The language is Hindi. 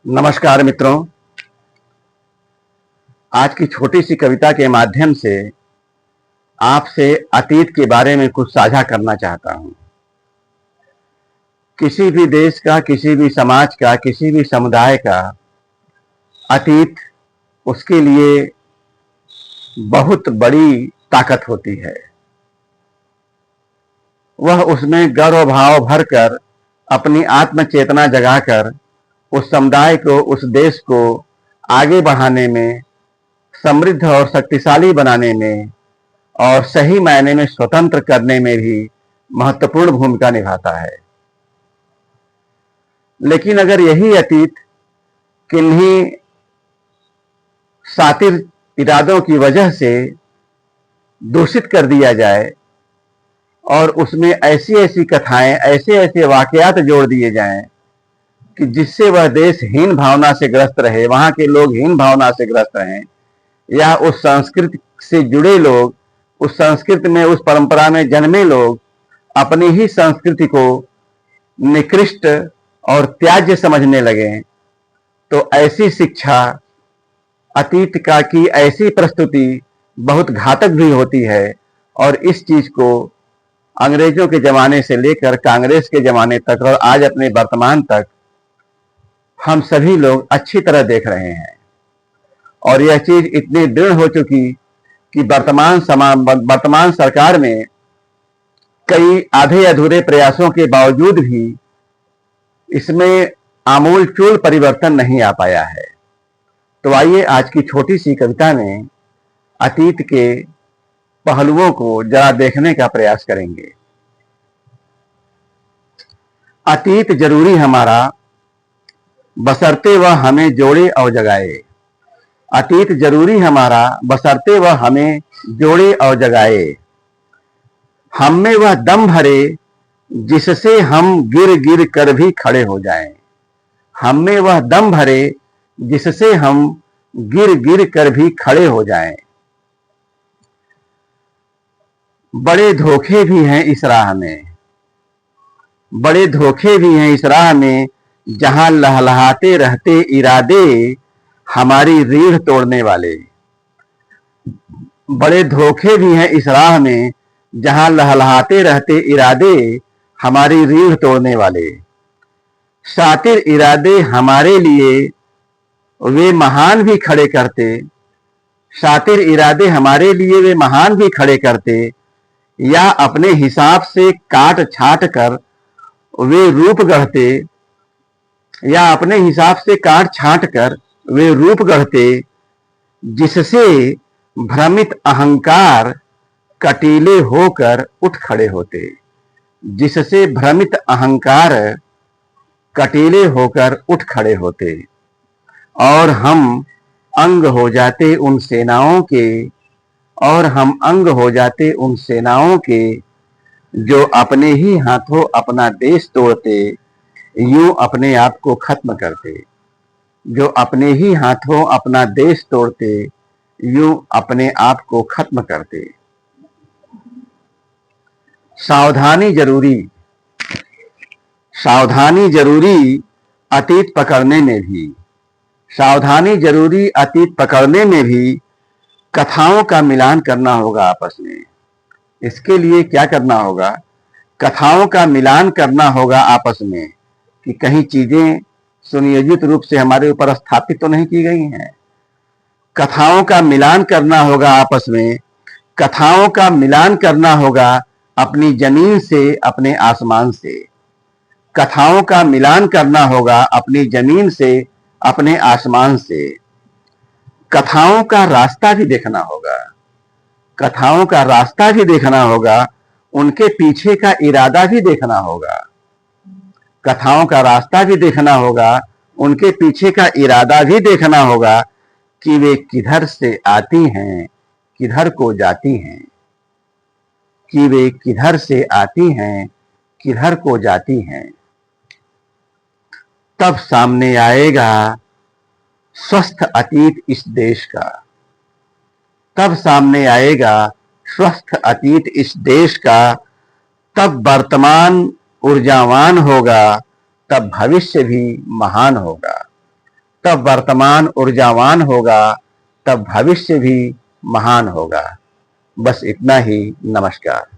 नमस्कार मित्रों, आज की छोटी सी कविता के माध्यम से आपसे अतीत के बारे में कुछ साझा करना चाहता हूं। किसी भी देश का, किसी भी समाज का, किसी भी समुदाय का अतीत उसके लिए बहुत बड़ी ताकत होती है। वह उसमें गर्व भाव भरकर, अपनी आत्म चेतना जगाकर उस समुदाय को, उस देश को आगे बढ़ाने में, समृद्ध और शक्तिशाली बनाने में और सही मायने में स्वतंत्र करने में भी महत्वपूर्ण भूमिका निभाता है। लेकिन अगर यही अतीत किन्हीं शातिर इरादों की वजह से दूषित कर दिया जाए और उसमें ऐसी ऐसी कथाएं, ऐसे ऐसे वाकयात जोड़ दिए जाएं कि जिससे वह देश हीन भावना से ग्रस्त रहे, वहां के लोग हीन भावना से ग्रस्त रहें, या उस संस्कृति से जुड़े लोग, उस संस्कृति में, उस परंपरा में जन्मे लोग अपनी ही संस्कृति को निकृष्ट और त्याज्य समझने लगे, तो ऐसी शिक्षा, अतीत का की ऐसी प्रस्तुति बहुत घातक भी होती है। और इस चीज को अंग्रेजों के जमाने से लेकर कांग्रेस के जमाने तक और आज अपने वर्तमान तक हम सभी लोग अच्छी तरह देख रहे हैं। और यह चीज इतनी दृढ़ हो चुकी कि वर्तमान सरकार में कई आधे अधूरे प्रयासों के बावजूद भी इसमें आमूलचूल परिवर्तन नहीं आ पाया है। तो आइए आज की छोटी सी कविता में अतीत के पहलुओं को जरा देखने का प्रयास करेंगे। अतीत जरूरी हमारा, बशर्ते वह हमें जोड़े और जगाए। अतीत जरूरी हमारा, बशर्ते वह हमें जोड़े और जगाए। हम में वह दम भरे जिससे हम गिर गिर कर भी खड़े हो जाएं। हम में वह दम भरे जिससे हम गिर गिर कर भी खड़े हो जाएं। बड़े धोखे भी हैं इस राह में, बड़े धोखे भी हैं इस राह में, जहां लहलहाते रहते इरादे हमारी रीढ़ तोड़ने वाले। बड़े धोखे भी हैं इस राह में, जहां लहलहाते रहते इरादे हमारी रीढ़ तोड़ने वाले। शातिर इरादे हमारे लिए वे महान भी खड़े करते, शातिर इरादे हमारे लिए वे महान भी खड़े करते, या अपने हिसाब से काट छाट कर वे रूप गढ़ते, या अपने हिसाब से काट छाट कर वे रूप गढ़ते, जिससे भ्रमित अहंकार कटीले होकर उठ खड़े होते। जिससे भ्रमित अहंकार कटीले होकर उठ खड़े होते और हम अंग हो जाते उन सेनाओं के, और हम अंग हो जाते उन सेनाओं के जो अपने ही हाथों अपना देश तोड़ते, यूं अपने आप को खत्म करते। जो अपने ही हाथों अपना देश तोड़ते, यूं अपने आप को खत्म करते। सावधानी जरूरी, सावधानी जरूरी अतीत पकड़ने में भी, सावधानी जरूरी अतीत पकड़ने में भी कथाओं का मिलान करना होगा आपस में। इसके लिए क्या करना होगा? कथाओं का मिलान करना होगा आपस में कि कहीं चीजें सुनियोजित रूप से हमारे ऊपर स्थापित तो नहीं की गई हैं। कथाओं का मिलान करना होगा आपस में, कथाओं का मिलान करना होगा अपनी जमीन से, अपने आसमान से। कथाओं का मिलान करना होगा अपनी जमीन से, अपने आसमान से। कथाओं का रास्ता भी देखना होगा, कथाओं का रास्ता भी देखना होगा, उनके पीछे का इरादा भी देखना होगा। कथाओं का रास्ता भी देखना होगा, उनके पीछे का इरादा भी देखना होगा कि वे किधर से आती हैं, किधर को जाती हैं। कि वे किधर से आती हैं, किधर को जाती हैं। तब सामने आएगा स्वस्थ अतीत इस देश का, तब सामने आएगा स्वस्थ अतीत इस देश का। तब वर्तमान ऊर्जावान होगा, तब भविष्य भी महान होगा। तब वर्तमान ऊर्जावान होगा, तब भविष्य भी महान होगा। बस इतना ही। नमस्कार।